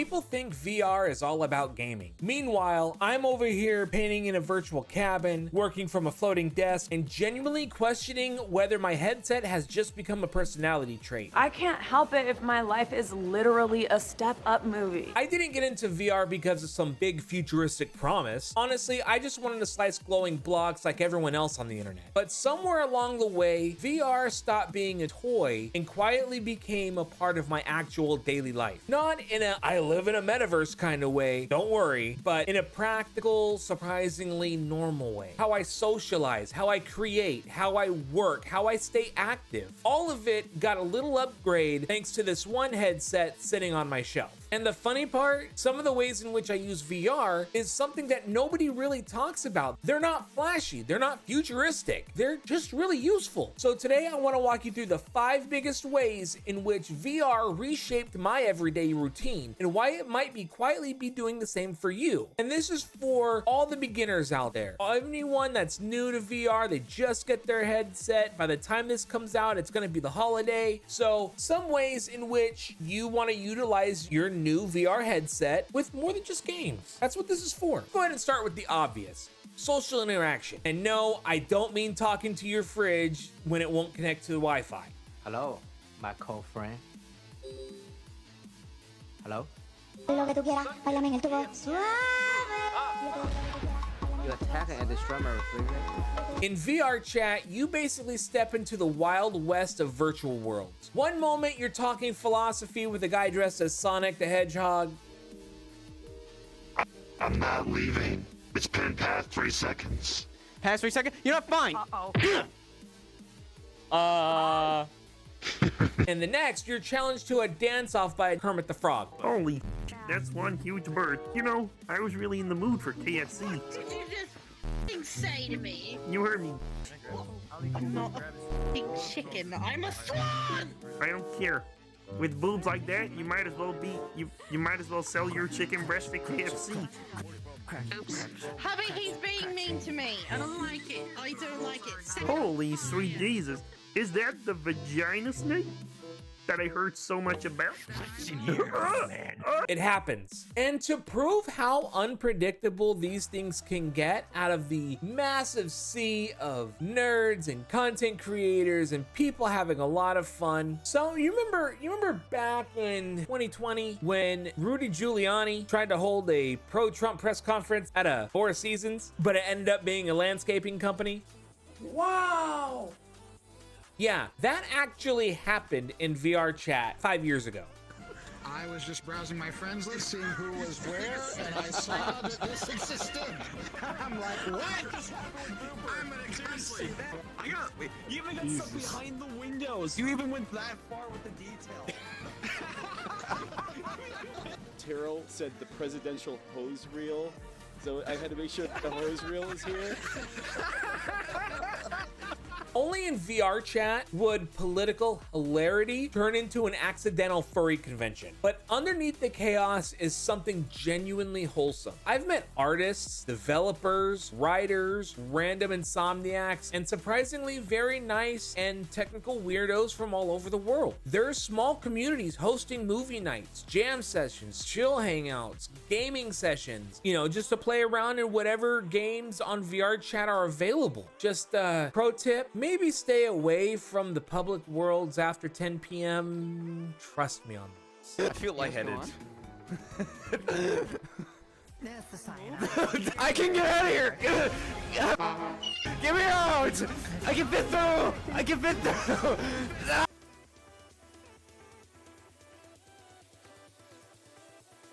People think VR is all about gaming. Meanwhile, I'm over here painting in a virtual cabin, working from a floating desk, and genuinely questioning whether my headset has just become a personality trait. I can't help it if my life is literally a step-up movie. I didn't get into VR because of some big futuristic promise. Honestly, I just wanted to slice glowing blocks like everyone else on the internet. But somewhere along the way, VR stopped being a toy and quietly became a part of my actual daily life. Not in a I live in a metaverse kind of way, don't worry, but in a practical, surprisingly normal way. How I socialize, how I create, how I work, how I stay active. All of it got a little upgrade thanks to this one headset sitting on my shelf. And the funny part, some of the ways in which I use VR is something that nobody really talks about. They're not flashy, they're not futuristic, they're just really useful. So today I want to walk you through the 5 biggest ways in which VR reshaped my everyday routine and why it might be quietly be doing the same for you. And this is for all the beginners out there. Anyone that's new to VR, they just get their headset. By the time this comes out, it's going to be the holiday. So some ways in which you want to utilize your new VR headset with more than just games. That's what this is for. Go ahead and start with the obvious. Social interaction. And no, I don't mean talking to your fridge when it won't connect to the Wi-Fi. Hello, my co-friend. Hello? Lo que tú quieras, báilame en el tubo. You attacking and destroy my refrigerator? In VR chat, you basically step into the wild west of virtual worlds. One moment you're talking philosophy with a guy dressed as Sonic the Hedgehog. I'm not leaving. It's been past 3 seconds. Past 3 seconds? You're not fine. And the next, you're challenged to a dance-off by Kermit the Frog. Holy, that's one huge bird. You know, I was really in the mood for KFC. What did you just f***ing say to me? You heard me. I'm not a f***ing chicken. I'm a swan! I don't care. With boobs like that, you might as well be you might as well sell your chicken breast to KFC. Oops. Hubby, he's being mean to me. I don't like it. I don't like it. Holy sweet Jesus. Is that the vagina snake that I heard so much about? It happens. And to prove how unpredictable these things can get out of the massive sea of nerds and content creators and people having a lot of fun. So you remember back in 2020 when Rudy Giuliani tried to hold a pro-Trump press conference at a Four Seasons, but it ended up being a landscaping company? Wow! Yeah, that actually happened in VR chat 5 years ago. I was just browsing my friends list, seeing who was where, and I saw that this existed. I'm like, what? Seriously, wait, you even got stuff behind the windows. You even went that far with the detail. Terrell said the presidential hose reel, so I had to make sure the hose reel is here. Only in VR chat would political hilarity turn into an accidental furry convention. But underneath the chaos is something genuinely wholesome. I've met artists, developers, writers, random insomniacs, and surprisingly very nice and technical weirdos from all over the world. There are small communities hosting movie nights, jam sessions, chill hangouts, gaming sessions, you know, just to play around in whatever games on VR chat are available. Just pro tip, maybe stay away from the public worlds after 10 p.m. Trust me on this. I feel lightheaded. I can get out of here! Get me out! I can fit through! I can fit through!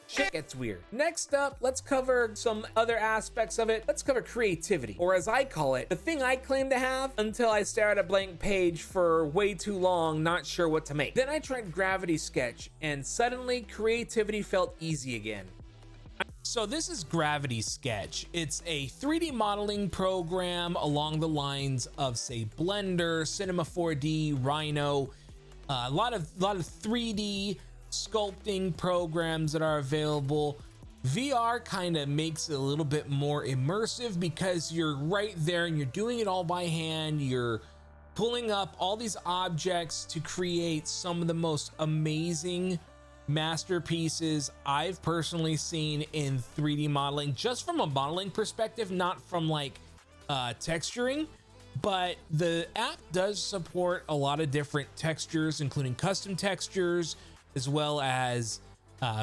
Shit gets weird. Next up, let's cover some other aspects of it. Let's cover creativity, or as I call it, the thing I claim to have until I stare at a blank page for way too long, not sure what to make. Then I tried Gravity Sketch, and suddenly creativity felt easy again. So this is Gravity Sketch. It's a 3D modeling program along the lines of, say, Blender, Cinema 4D, Rhino, a lot of 3D sculpting programs that are available. VR kind of makes it a little bit more immersive because you're right there and you're doing it all by hand. You're pulling up all these objects to create some of the most amazing masterpieces I've personally seen in 3D modeling, just from a modeling perspective, not from like texturing. But the app does support a lot of different textures, including custom textures, as well as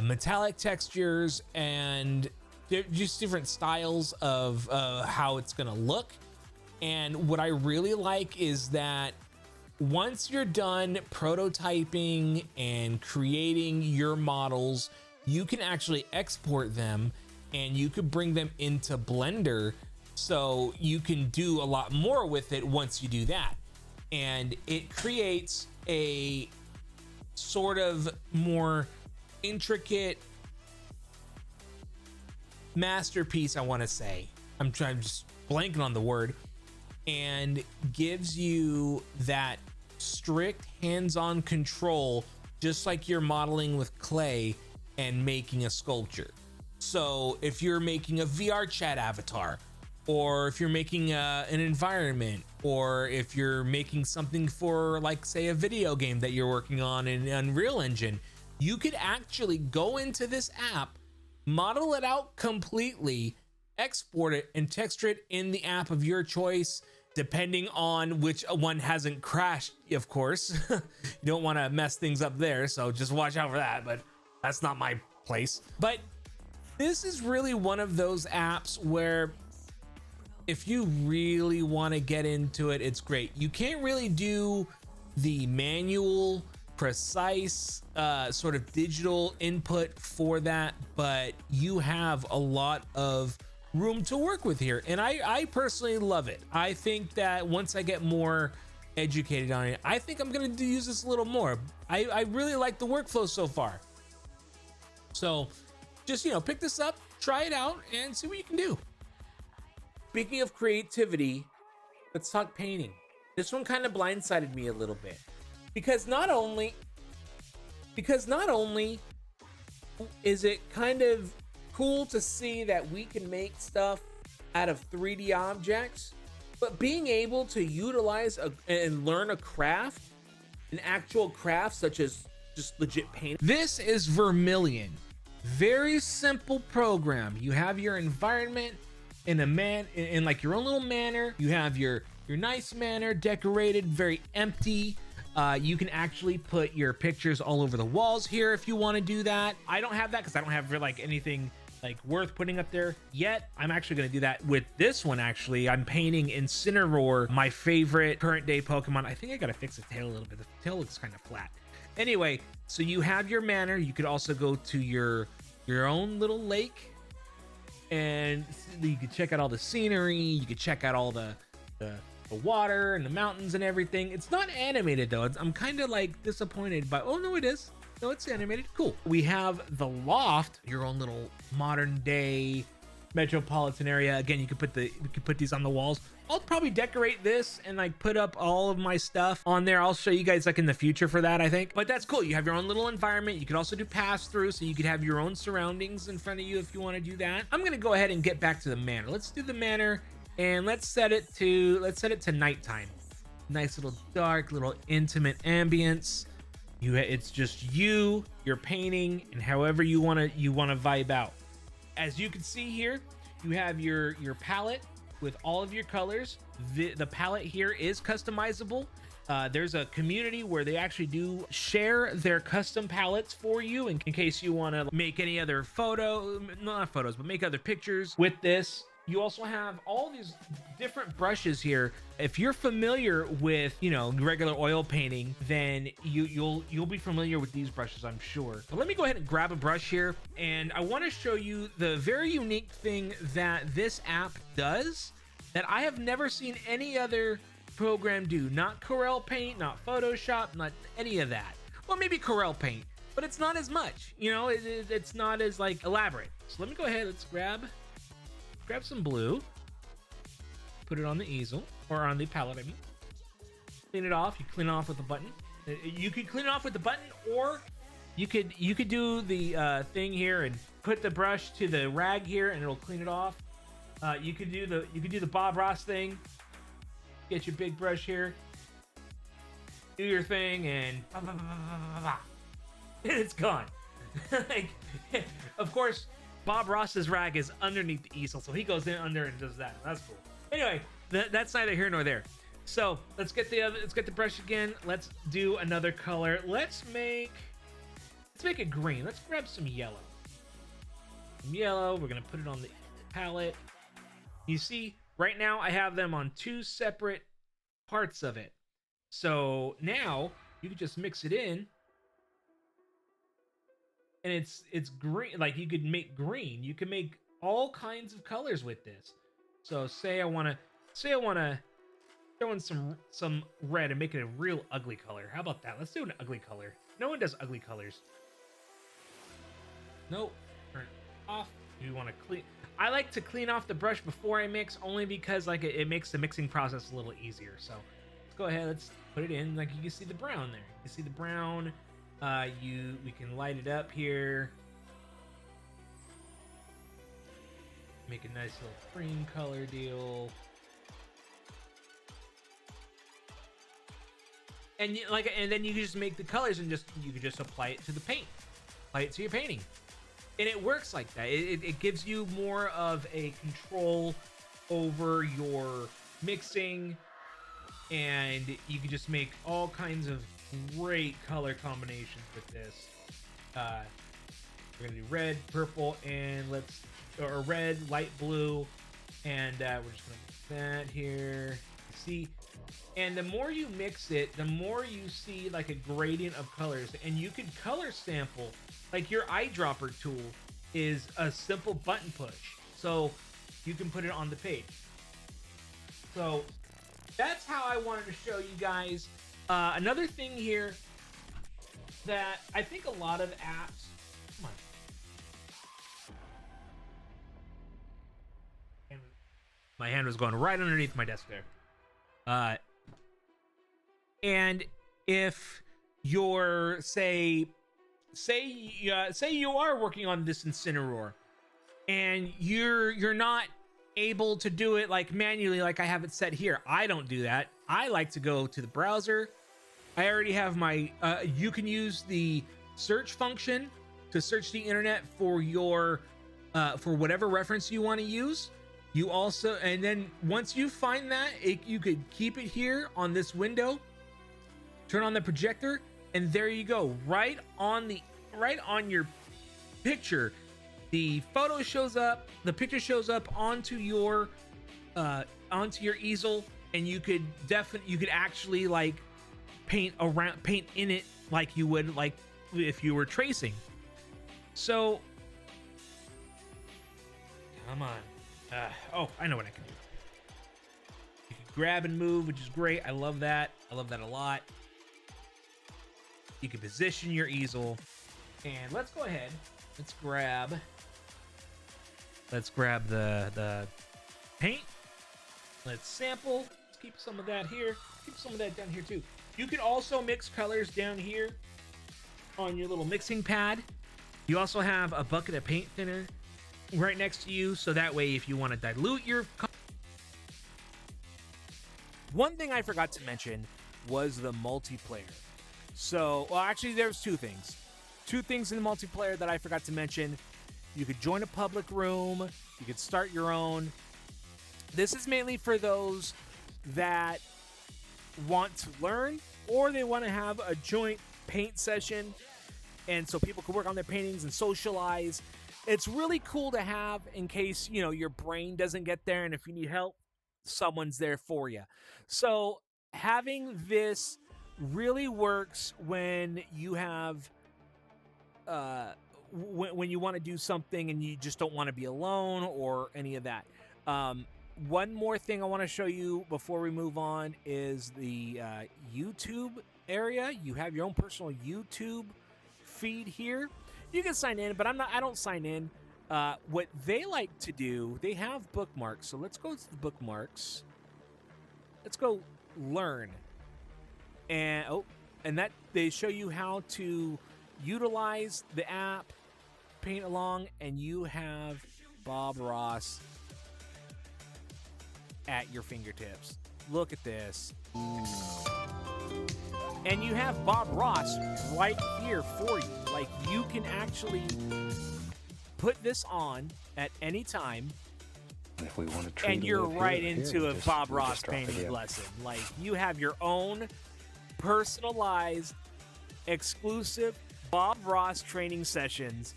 metallic textures, and just different styles of how it's gonna look. And what I really like is that once you're done prototyping and creating your models, you can actually export them and you could bring them into Blender, so you can do a lot more with it once you do that. And it creates a sort of more intricate masterpiece, I want to say. I'm just blanking on the word. And gives you that strict hands-on control, just like you're modeling with clay and making a sculpture. So if you're making a VR chat avatar, or if you're making an environment, or if you're making something for, like, say, a video game that you're working on in Unreal Engine, you could actually go into this app, model it out completely, export it, and texture it in the app of your choice, depending on which one hasn't crashed, of course. You don't want to mess things up there, so just watch out for that, but that's not my place. But this is really one of those apps where if you really want to get into it, it's great. You can't really do the manual, precise sort of digital input for that, but you have a lot of room to work with here, and I personally love it. I think that once I get more educated on it, I think I'm gonna use this a little more. I really like the workflow so far. So just, you know, pick this up, try it out, and see what you can do. Speaking of creativity, let's talk painting. This one kind of blindsided me a little bit, because not only is it kind of cool to see that we can make stuff out of 3D objects, but being able to utilize and learn a craft, an actual craft, such as just legit paint. This is Vermilion. Very simple program. You have your environment in like your own little manor. You have your nice manor decorated, very empty. You can actually put your pictures all over the walls here if you want to do that. I don't have that because I don't have like anything like worth putting up there yet. I'm actually going to do that with this one. Actually, I'm painting Incineroar, my favorite current day Pokemon. I think I got to fix the tail a little bit. The tail looks kind of flat. Anyway, so you have your manor. You could also go to your own little lake, and you could check out all the scenery. You could check out all the water and the mountains and everything. It's not animated though. I'm kind of like disappointed, but oh no, it is. No, it's animated. Cool. We have the loft, your own little modern day metropolitan area. Again, you could put these on the walls. I'll probably decorate this and like put up all of my stuff on there. I'll show you guys like in the future for that, I think. But that's cool. You have your own little environment. You could also do pass through, so you could have your own surroundings in front of you if you want to do that. I'm gonna go ahead and get back to the manor. Let's do the manor, and let's set it to nighttime. Nice little dark, little intimate ambience. It's just you're painting, and however you want to vibe out. As you can see here, you have your palette with all of your colors. The palette here is customizable. There's a community where they actually do share their custom palettes for you in case you want to make any other not photos, but make other pictures with this. You also have all these different brushes here. If you're familiar with, you know, regular oil painting, then you'll be familiar with these brushes, I'm sure. But let me go ahead and grab a brush here, and I want to show you the very unique thing that this app does that I have never seen any other program do. Not Corel Paint, not Photoshop, not any of that. Well, maybe Corel Paint, but it's not as much, you know, it's not as like elaborate. So let me go ahead, let's grab some blue, put it on the easel, or on the palette, I mean. Clean it off. You clean it off with a button. You could clean it off with the button, or you could do the thing here and put the brush to the rag here, and it'll clean it off. You could do the Bob Ross thing. Get your big brush here, do your thing, and it's gone. Like, of course, Bob Ross's rag is underneath the easel, so he goes in under and does that. That's cool. Anyway, that's neither here nor there. So let's get the brush again. Let's do another color. Let's make it green. Let's grab some yellow. Some yellow. We're gonna put it on the palette. You see, right now I have them on two separate parts of it. So now you can just mix it in. And it's green. Like, you could make green. You can make all kinds of colors with this. So say I wanna throw in some red and make it a real ugly color. How about that? Let's do an ugly color. No one does ugly colors. Nope. Turn it off. You want to clean. I like to clean off the brush before I mix, only because like it makes the mixing process a little easier. So let's go ahead. Let's put it in. Like, you can see the brown there. You can see the brown. We can light it up here. Make a nice little cream color deal. And then you can just make the colors and you can just apply it to the paint. Apply it to your painting. And it works like that. It gives you more of a control over your mixing, and you can just make all kinds of great color combinations with this. We're gonna do red, purple, and or red, light blue, and we're just gonna do that here. See, and the more you mix it, the more you see like a gradient of colors, and you can color sample. Like, your eyedropper tool is a simple button push, so you can put it on the page. So that's how I wanted to show you guys. Another thing here that I think a lot of apps, come on. My hand was going right underneath my desk there. And if you're say you are working on this Incineroar and you're not able to do it like manually, like I have it set here. I don't do that. I like to go to the browser. I already have my you can use the search function to search the internet for your for whatever reference you want to use. You also, and then once you find that, you could keep it here on this window, turn on the projector, and there you go. Right on your picture, the photo shows up, the picture shows up onto your easel, and you could actually like paint in it like you would like if you were tracing. So come on. Oh, I know what I can do. You can grab and move, which is great. I love that. I love that a lot. You can position your easel. And let's go ahead. Let's grab the paint. Let's sample. Let's keep some of that here. Keep some of that down here too. You can also mix colors down here on your little mixing pad. You also have a bucket of paint thinner right next to you, so that way if you want to dilute your One thing I forgot to mention was the multiplayer. So, well, actually, there's two things. Two things in the multiplayer that I forgot to mention. You could join a public room. You could start your own. This is mainly for those that want to learn, or they want to have a joint paint session, and so people can work on their paintings and socialize. It's really cool to have in case, you know, your brain doesn't get there, and if you need help, someone's there for you. So having this really works when you have when you want to do something and you just don't want to be alone or any of that. One more thing I want to show you before we move on is the YouTube area. You have your own personal YouTube feed here. You can sign in, but I don't sign in. What they like to do, they have bookmarks. So let's go to the bookmarks. Let's go learn. And that they show you how to utilize the app, paint along, and you have Bob Ross at your fingertips. Look at this. And you have Bob Ross right here for you. Like, you can actually put this on at any time, if we want to and you're right into a Bob Ross painting lesson. Like, you have your own personalized, exclusive Bob Ross training sessions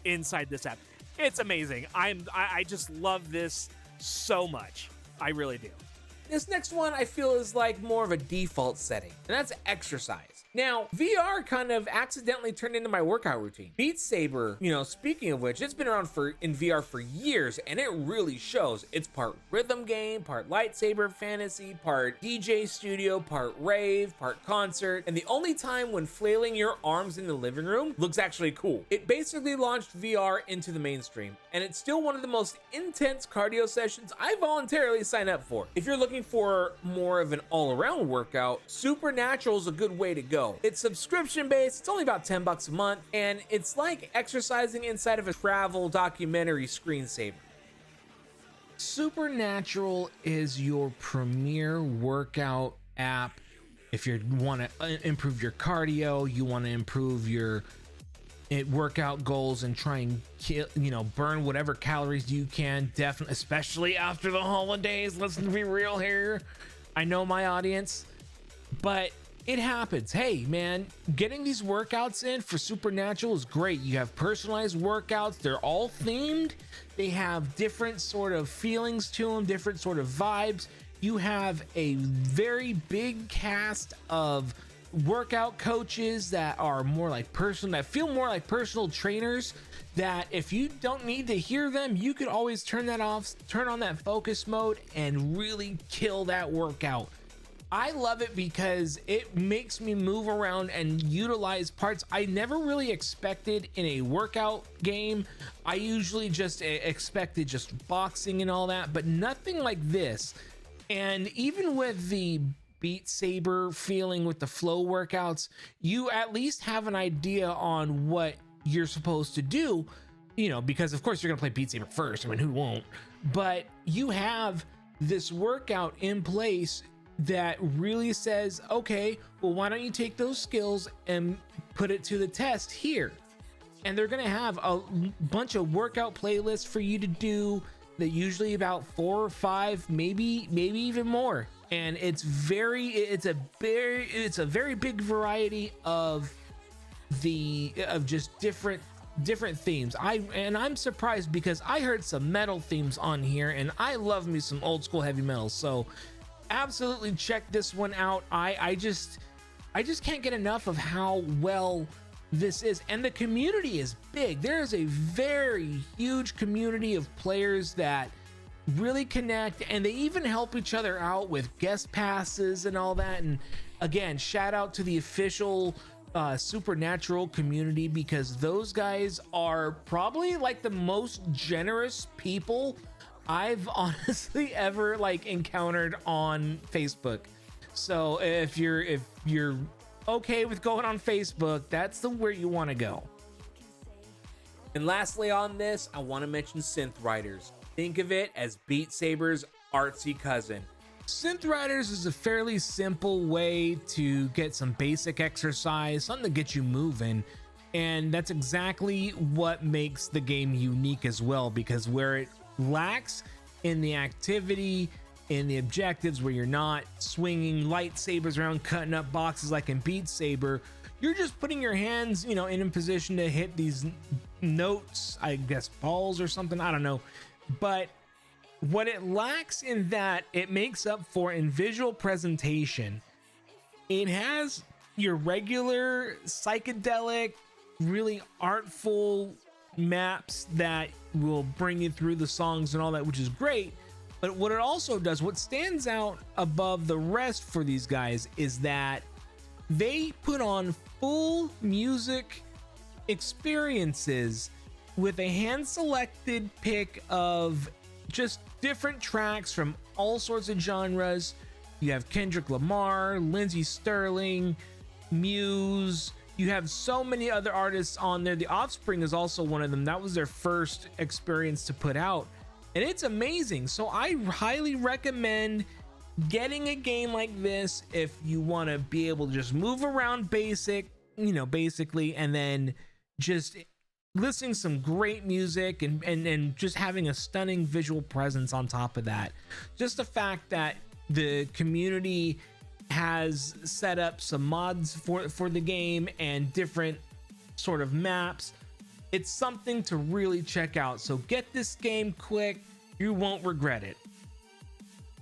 inside this app. It's amazing. I just love this so much. I really do. This next one I feel is like more of a default setting, and that's exercise. Now, VR kind of accidentally turned into my workout routine. Beat Saber, you know, speaking of which, it's been around in VR for years, and it really shows. It's part rhythm game, part lightsaber fantasy, part DJ studio, part rave, part concert, and the only time when flailing your arms in the living room looks actually cool. It basically launched VR into the mainstream, and it's still one of the most intense cardio sessions I voluntarily sign up for. If you're looking for more of an all-around workout, Supernatural is a good way to go. It's subscription based, it's only about $10 a month, and it's like exercising inside of a travel documentary screensaver. Supernatural is your premier workout app. If you want to improve your cardio, you want to improve your workout goals and try and kill, burn whatever calories you can, definitely, especially after the holidays. Let's be real here. I know my audience, but it happens. Hey, man, getting these workouts in for Supernatural is great. You have personalized workouts. They're all themed. They have different sort of feelings to them, different sort of vibes. You have a very big cast of workout coaches that are more like that feel more like personal trainers, that if you don't need to hear them, you could always turn that off, turn on that focus mode, and really kill that workout. I love it because it makes me move around and utilize parts I never really expected in a workout game. I usually just expected just boxing and all that, but nothing like this. And even with the Beat Saber feeling with the flow workouts, you at least have an idea on what you're supposed to do, because of course you're gonna play Beat Saber first. I mean, who won't? But you have this workout in place that really says, okay, well, why don't you take those skills and put it to the test here? And they're gonna have a bunch of workout playlists for you to do, that usually about 4 or 5, maybe even more. And it's a very big variety of just different themes. I'm surprised because I heard some metal themes on here, and I love me some old school heavy metal. So absolutely check this one out. I just can't get enough of how well this is, and the community is big. There is a very huge community of players that really connect, and they even help each other out with guest passes and all that. And again, shout out to the official Supernatural community, because those guys are probably like the most generous people I've honestly ever encountered on Facebook. So if you're okay with going on Facebook, that's where you want to go. And lastly on this, I want to mention Synth Riders. Think of it as Beat Saber's artsy cousin. Synth Riders is a fairly simple way to get some basic exercise, something to get you moving. And that's exactly what makes the game unique as well, because where it lacks in the activity, in the objectives, where you're not swinging lightsabers around, cutting up boxes like in Beat Saber, you're just putting your hands, in a position to hit these notes, I guess balls or something, I don't know. But what it lacks in that, it makes up for in visual presentation. It has your regular psychedelic, really artful maps that will bring you through the songs and all that, which is great. But what it also does, what stands out above the rest for these guys, is that they put on full music experiences with a hand-selected pick of just different tracks from all sorts of genres. You have Kendrick Lamar, Lindsey Sterling, Muse. You have so many other artists on there. The Offspring is also one of them. That was their first experience to put out, and it's amazing. So I highly recommend getting a game like this, if you want to be able to just move around basically, and then just listening to some great music and just having a stunning visual presence on top of that. Just the fact that the community has set up some mods for the game and different sort of maps. It's something to really check out. So get this game quick. You won't regret it.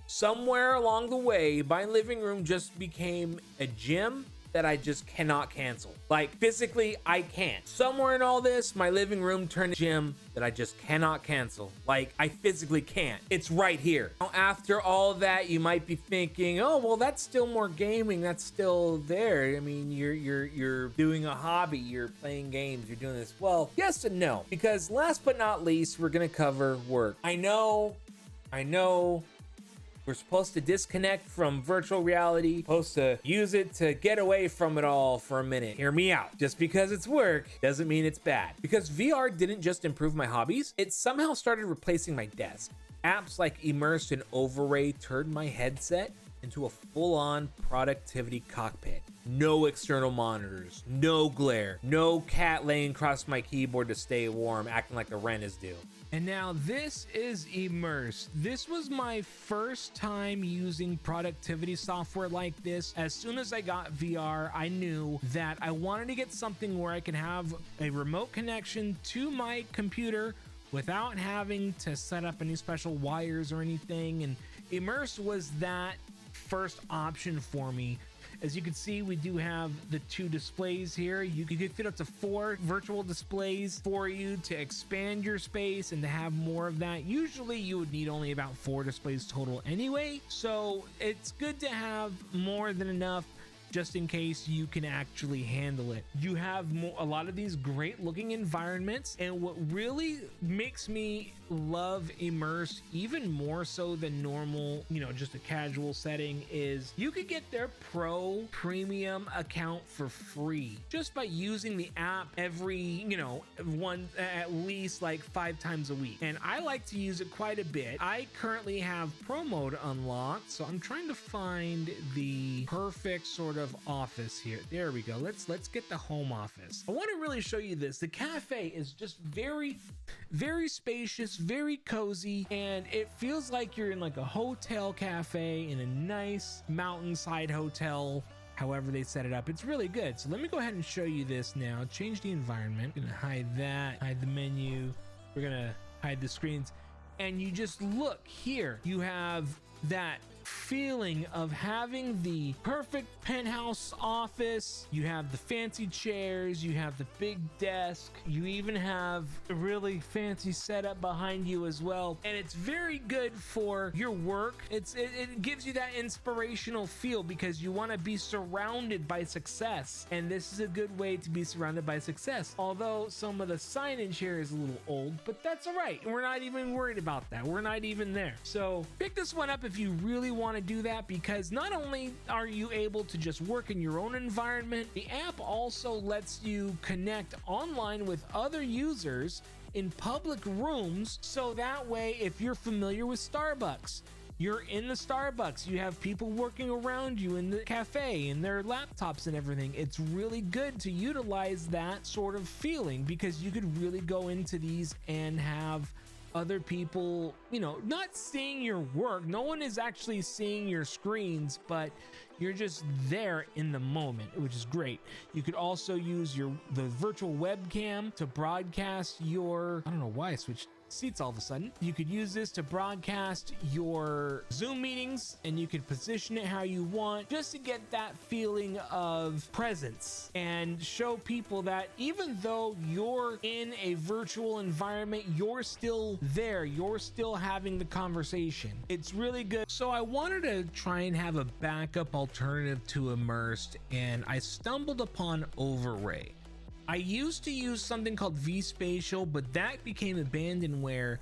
Somewhere along the way, my living room just became a gym that I just cannot cancel. Like, physically, I can't. Somewhere in all this, my living room turned into a gym that I just cannot cancel. Like, I physically can't. It's right here. Now, after all that, you might be thinking, oh, well, that's still more gaming. That's still there. I mean, you're doing a hobby. You're playing games. You're doing this. Well, yes and no. Because last but not least, we're gonna cover work. I know. We're supposed to disconnect from virtual reality, supposed to use it to get away from it all for a minute. Hear me out. Just because it's work doesn't mean it's bad. Because VR didn't just improve my hobbies, it somehow started replacing my desk. Apps like Immerse and Overray turned my headset into a full-on productivity cockpit. No external monitors, no glare, no cat laying across my keyboard to stay warm, acting like the rent is due. And now this is Immerse. This was my first time using productivity software like this. As soon as I got VR, I knew that I wanted to get something where I can have a remote connection to my computer without having to set up any special wires or anything. And Immerse was that first option for me. As you can see, we do have the 2 displays here. You can fit up to 4 virtual displays for you to expand your space and to have more of that. Usually you would need only about 4 displays total anyway, so it's good to have more than enough just in case you can actually handle it. You have a lot of these great looking environments, and what really makes me love Immerse even more so than normal, just a casual setting, is you could get their pro premium account for free just by using the app every, at least like 5 times a week. And I like to use it quite a bit. I currently have pro mode unlocked, so I'm trying to find the perfect sort of office here. There we go. Let's get the home office. I want to really show you this. The cafe is just very, very spacious, very cozy, and it feels like you're in like a hotel cafe in a nice mountainside hotel, however they set it up. It's really good. So let me go ahead and show you this now. Change the environment. I'm gonna hide that, hide the menu. We're gonna hide the screens, and you just look here. You have that feeling of having the perfect penthouse office. You have the fancy chairs, you have the big desk, you even have a really fancy setup behind you as well, and it's very good for your work. It gives you that inspirational feel because you want to be surrounded by success, and this is a good way to be surrounded by success. Although some of the signage here is a little old, but that's all right. We're not even worried about that. We're not even there. So pick this one up if you really want to do that, because not only are you able to just work in your own environment, the app also lets you connect online with other users in public rooms. So that way, if you're familiar with Starbucks, you're in the Starbucks, you have people working around you in the cafe and their laptops and everything. It's really good to utilize that sort of feeling, because you could really go into these and have other people, not seeing your work. No one is actually seeing your screens, but you're just there in the moment, which is great. You could also use the virtual webcam to broadcast your, I don't know why I switched seats all of a sudden. You could use this to broadcast your Zoom meetings, and you could position it how you want, just to get that feeling of presence and show people that even though you're in a virtual environment, you're still there, you're still having the conversation. It's really good. So I wanted to try and have a backup alternative to Immersed, and I stumbled upon Overray. I used to use something called vSpatial, but that became abandonware,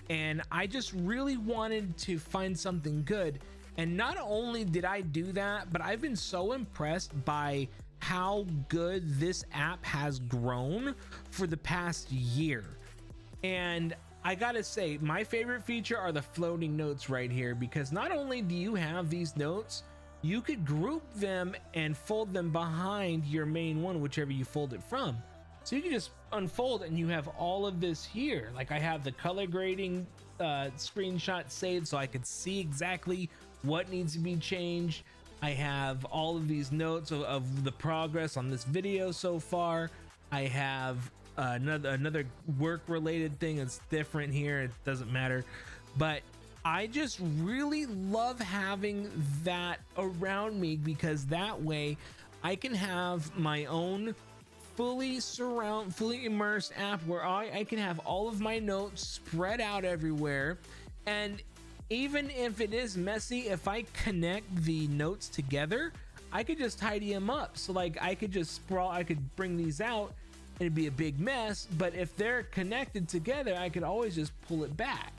and I just really wanted to find something good. And not only did I do that, but I've been so impressed by how good this app has grown for the past year. And I gotta say, my favorite feature are the floating notes right here, because not only do you have these notes, you could group them and fold them behind your main one, whichever you fold it from. So you can just unfold and you have all of this here. Like I have the color grading screenshot saved so I could see exactly what needs to be changed. I have all of these notes of the progress on this video so far. I have another work related thing that's different here. It doesn't matter, but I just really love having that around me, because that way I can have my own fully immersed app where I can have all of my notes spread out everywhere. And even if it is messy, if I connect the notes together, I could just tidy them up. So like I could just I could bring these out and it'd be a big mess, but if they're connected together, I could always just pull it back.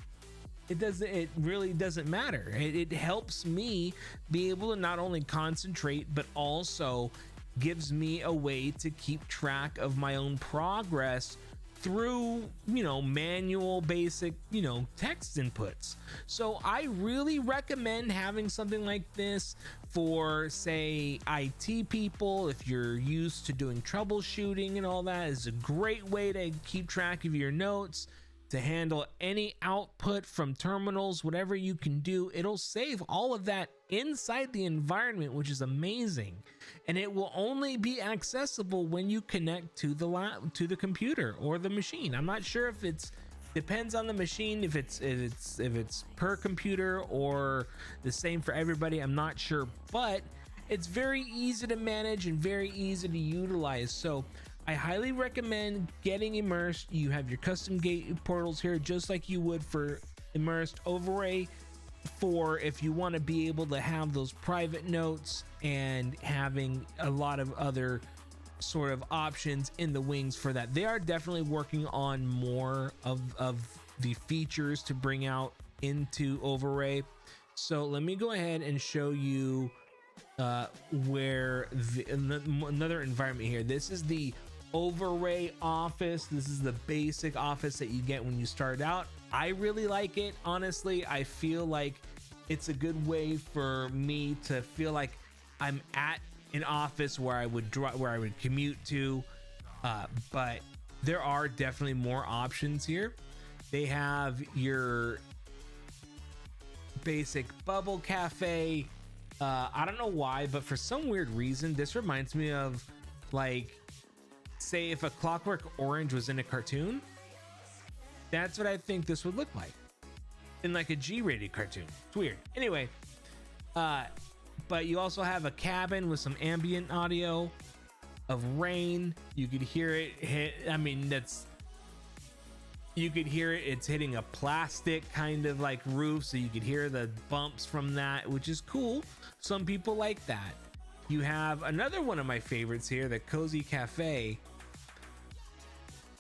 It really doesn't matter. It helps me be able to not only concentrate, but also gives me a way to keep track of my own progress through, manual basic, text inputs. So I really recommend having something like this for, say, IT people. If you're used to doing troubleshooting and all that, is a great way to keep track of your notes, to handle any output from terminals, whatever you can do. It'll save all of that inside the environment, which is amazing. And it will only be accessible when you connect to the computer or the machine. I'm not sure if depends on the machine, if it's per computer or the same for everybody. I'm not sure, but it's very easy to manage and very easy to utilize. So I highly recommend getting immersed. You have your custom gate portals here, just like you would for immersed overlay, for if you want to be able to have those private notes and having a lot of other sort of options in the wings for that. They are definitely working on more of the features to bring out into overlay. So let me go ahead and show you where another environment here. This is the overlay office. This is the basic office that you get when you start out. I really like it. Honestly, I feel like it's a good way for me to feel like I'm at an office where I would commute to, but there are definitely more options here. They have your basic bubble cafe. I don't know why, but for some weird reason, this reminds me of, like, say if a Clockwork Orange was in a cartoon. That's what I think this would look like in like a G-rated cartoon. It's weird. Anyway, but you also have a cabin with some ambient audio of rain. You could hear it hit. I mean, you could hear it. It's hitting a plastic kind of like roof, so you could hear the bumps from that, which is cool. Some people like that. You have another one of my favorites here, the Cozy Cafe.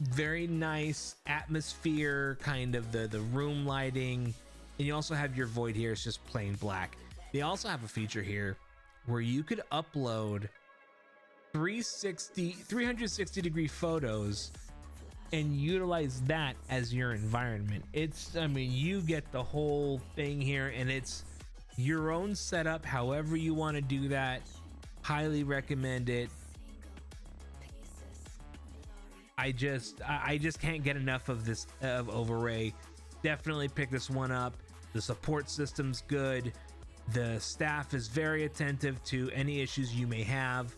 Very nice atmosphere, kind of the room lighting. And you also have your void here. It's just plain black. They also have a feature here where you could upload 360 degree photos and utilize that as your environment. I mean, you get the whole thing here, and it's your own setup, however you want to do that. Highly recommend it. I just can't get enough of this overlay. Definitely pick this one up. The support system's good. The staff is very attentive to any issues you may have,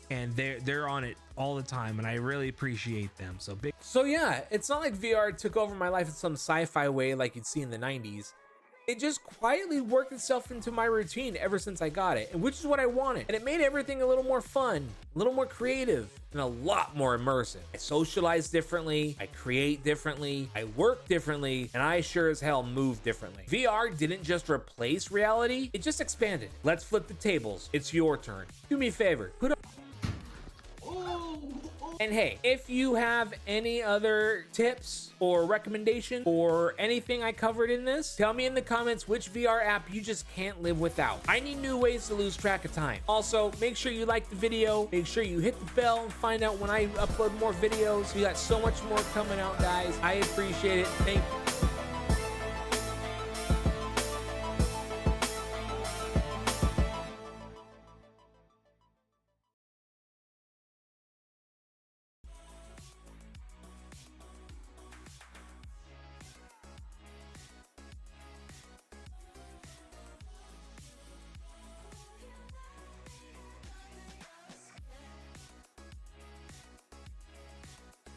and they're on it all the time, and I really appreciate them. So yeah, it's not like VR took over my life in some sci-fi way like you'd see in the 90s. It just quietly worked itself into my routine ever since I got it, and which is what I wanted. And it made everything a little more fun, a little more creative, and a lot more immersive. I socialize differently, I create differently, I work differently, and I sure as hell move differently. VR didn't just replace reality, it just expanded. Let's flip the tables. It's your turn. Do me a favor, put up. And hey, if you have any other tips or recommendations or anything I covered in this, tell me in the comments which VR app you just can't live without. I need new ways to lose track of time. Also, make sure you like the video, make sure you hit the bell and find out when I upload more videos. We got so much more coming out, guys. I appreciate it. Thank you.